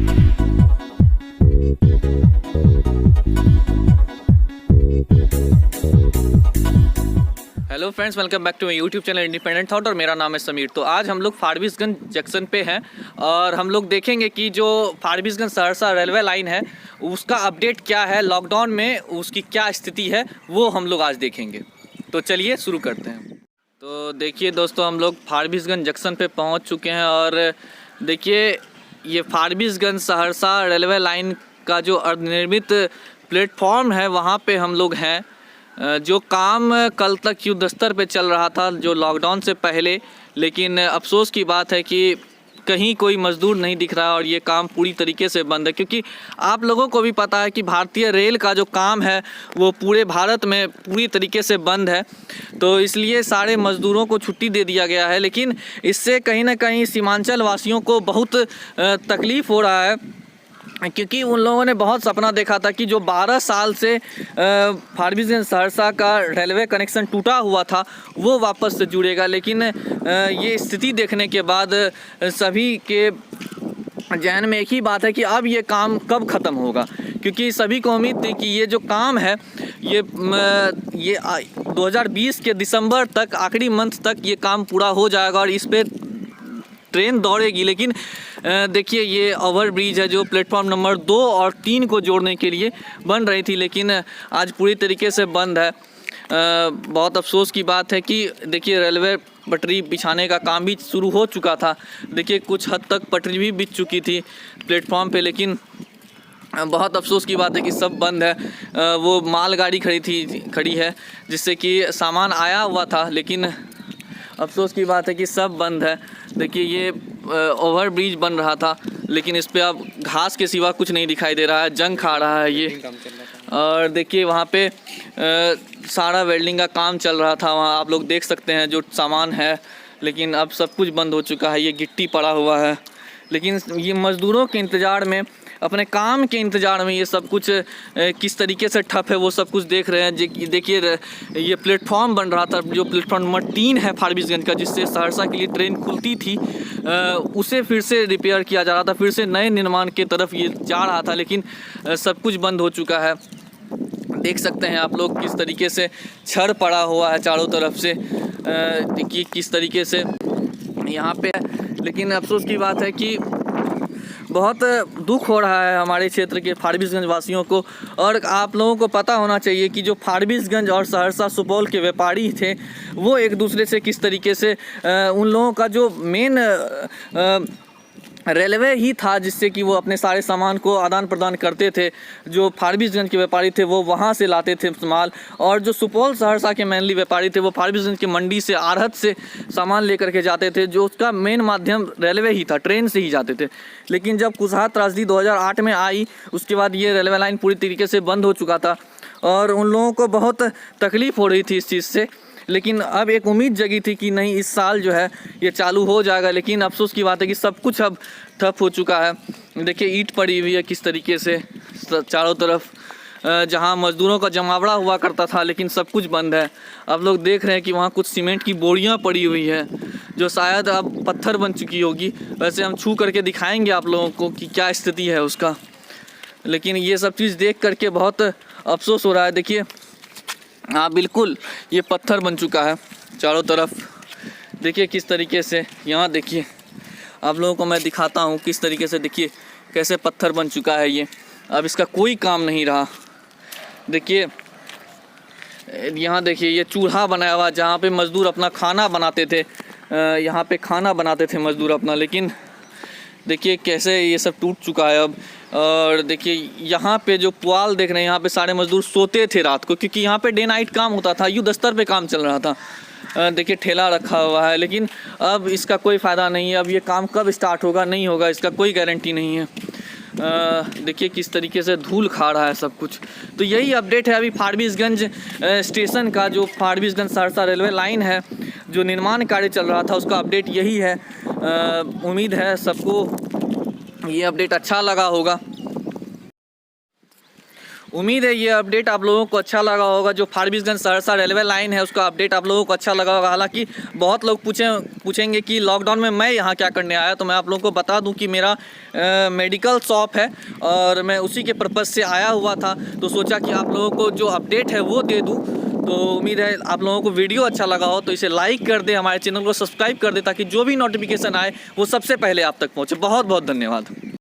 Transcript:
Hello friends, welcome back to my YouTube channel independent thought और मेरा नाम है समीर। तो आज हम लोग फारबिसगंज जंक्शन पे हैं और हम लोग देखेंगे कि जो फारबिसगंज सहरसा रेलवे लाइन है उसका अपडेट क्या है, लॉकडाउन में उसकी क्या स्थिति है वो हम लोग आज देखेंगे। तो चलिए शुरू करते हैं। तो देखिए दोस्तों, हम लोग फारबिसगंज जंक्शन पे पहुंच चुके हैं और देखिए ये फारबिसगंज सहरसा रेलवे लाइन का जो निर्मित प्लेटफॉर्म है वहाँ पे हम लोग हैं। जो काम कल तक युद्ध स्तर पे चल रहा था जो लॉकडाउन से पहले, लेकिन अफसोस की बात है कि कहीं कोई मज़दूर नहीं दिख रहा और ये काम पूरी तरीके से बंद है, क्योंकि आप लोगों को भी पता है कि भारतीय रेल का जो काम है वो पूरे भारत में पूरी तरीके से बंद है। तो इसलिए सारे मज़दूरों को छुट्टी दे दिया गया है, लेकिन इससे कहीं ना कहीं सीमांचल वासियों को बहुत तकलीफ़ हो रहा है, क्योंकि उन लोगों ने बहुत सपना देखा था कि जो 12 साल से फारबिसगंज सहरसा का रेलवे कनेक्शन टूटा हुआ था वो वापस से जुड़ेगा। लेकिन ये स्थिति देखने के बाद सभी के जहन में एक ही बात है कि अब ये काम कब ख़त्म होगा, क्योंकि सभी को उम्मीद थी कि ये जो काम है ये 2020 के दिसंबर तक, आखिरी मंथ तक ये काम पूरा हो जाएगा और इस पर ट्रेन दौड़ेगी। लेकिन देखिए ये ओवर ब्रिज है जो प्लेटफॉर्म नंबर 2 और 3 को जोड़ने के लिए बन रही थी, लेकिन आज पूरी तरीके से बंद है। बहुत अफसोस की बात है कि देखिए रेलवे पटरी बिछाने का काम भी शुरू हो चुका था। देखिए कुछ हद तक पटरी भी बिछ चुकी थी प्लेटफॉर्म पे, लेकिन बहुत अफसोस की बात है कि सब बंद है। वो मालगाड़ी खड़ी है जिससे कि सामान आया हुआ था, लेकिन अफसोस की बात है कि सब बंद है। देखिए ये ओवर ब्रिज बन रहा था, लेकिन इस पे अब घास के सिवा कुछ नहीं दिखाई दे रहा है, जंग खा रहा है ये। और देखिए वहाँ पे सारा वेल्डिंग का काम चल रहा था, वहाँ आप लोग देख सकते हैं जो सामान है, लेकिन अब सब कुछ बंद हो चुका है। ये गिट्टी पड़ा हुआ है, लेकिन ये मज़दूरों के इंतज़ार में, अपने काम के इंतज़ार में ये सब कुछ किस तरीके से ठप है वो सब कुछ देख रहे हैं। देखिए ये प्लेटफॉर्म बन रहा था जो प्लेटफॉर्म नंबर 3 है फारबिसगंज का, जिससे सहरसा के लिए ट्रेन खुलती थी, उसे फिर से रिपेयर किया जा रहा था, फिर से नए निर्माण के तरफ ये जा रहा था, लेकिन सब कुछ बंद हो चुका है। देख सकते हैं आप लोग किस तरीके से छड़ पड़ा हुआ है चारों तरफ से। देखिए किस तरीके से यहाँ पे, लेकिन अफसोस की बात है कि बहुत दुख हो रहा है हमारे क्षेत्र के फारबिसगंज वासियों को। और आप लोगों को पता होना चाहिए कि जो फारबिसगंज और सहरसा सुपौल के व्यापारी थे वो एक दूसरे से किस तरीके से, उन लोगों का जो मेन रेलवे ही था जिससे कि वो अपने सारे सामान को आदान प्रदान करते थे। जो फारबिसगंज के व्यापारी थे वो वहाँ से लाते थे माल, और जो सुपौल सहरसा के मेनली व्यापारी थे वो फारबिसगंज की मंडी से, आढ़त से सामान लेकर के जाते थे, जो उसका मेन माध्यम रेलवे ही था, ट्रेन से ही जाते थे। लेकिन जब कुसहा त्रासदी 2008 में आई, उसके बाद ये रेलवे लाइन पूरी तरीके से बंद हो चुका था और उन लोगों को बहुत तकलीफ़ हो रही थी इस चीज़ से। लेकिन अब एक उम्मीद जगी थी कि नहीं इस साल जो है ये चालू हो जाएगा, लेकिन अफसोस की बात है कि सब कुछ अब ठप हो चुका है। देखिए ईंट पड़ी हुई है किस तरीके से चारों तरफ, जहां मज़दूरों का जमावड़ा हुआ करता था, लेकिन सब कुछ बंद है। आप लोग देख रहे हैं कि वहाँ कुछ सीमेंट की बोरियां पड़ी हुई है जो शायद अब पत्थर बन चुकी होगी। वैसे हम छू करके दिखाएंगे आप लोगों को कि क्या स्थिति है उसका, लेकिन ये सब चीज़ देख करके बहुत अफसोस हो रहा है। देखिए हाँ बिल्कुल ये पत्थर बन चुका है चारों तरफ। देखिए किस तरीके से, यहाँ देखिए आप लोगों को मैं दिखाता हूँ किस तरीके से, देखिए कैसे पत्थर बन चुका है ये, अब इसका कोई काम नहीं रहा। देखिए यहाँ देखिए ये चूल्हा बनाया हुआ जहाँ पे मज़दूर अपना खाना बनाते थे, यहाँ पे खाना बनाते थे मज़दूर अपना, लेकिन देखिए कैसे ये सब टूट चुका है अब। और देखिए यहाँ पे जो पुआल देख रहे हैं, यहाँ पे सारे मज़दूर सोते थे रात को, क्योंकि यहाँ पे डे नाइट काम होता था, युद्ध स्तर पे काम चल रहा था। देखिए ठेला रखा हुआ है, लेकिन अब इसका कोई फ़ायदा नहीं है। अब ये काम कब स्टार्ट होगा नहीं होगा इसका कोई गारंटी नहीं है। देखिए किस तरीके से धूल खा रहा है सब कुछ। तो यही अपडेट है अभी फारबिसगंज स्टेशन का, जो फारबिसगंज सहरसा रेलवे लाइन है जो निर्माण कार्य चल रहा था उसका अपडेट यही है। उम्मीद है सबको ये अपडेट अच्छा लगा होगा। उम्मीद है ये अपडेट आप लोगों को अच्छा लगा होगा। जो फारबिसगंज सहरसा रेलवे लाइन है उसका अपडेट आप लोगों को अच्छा लगा होगा। हालांकि बहुत लोग पूछेंगे कि लॉकडाउन में मैं यहाँ क्या करने आया, तो मैं आप लोगों को बता दूं कि मेरा मेडिकल शॉप है और मैं उसी के पर्पज़ से आया हुआ था, तो सोचा कि आप लोगों को जो अपडेट है वो दे दूँ। तो उम्मीद है आप लोगों को वीडियो अच्छा लगा हो तो इसे लाइक कर दे, हमारे चैनल को सब्सक्राइब कर दे ताकि जो भी नोटिफिकेशन आए वो सबसे पहले आप तक पहुँचे। बहुत बहुत धन्यवाद।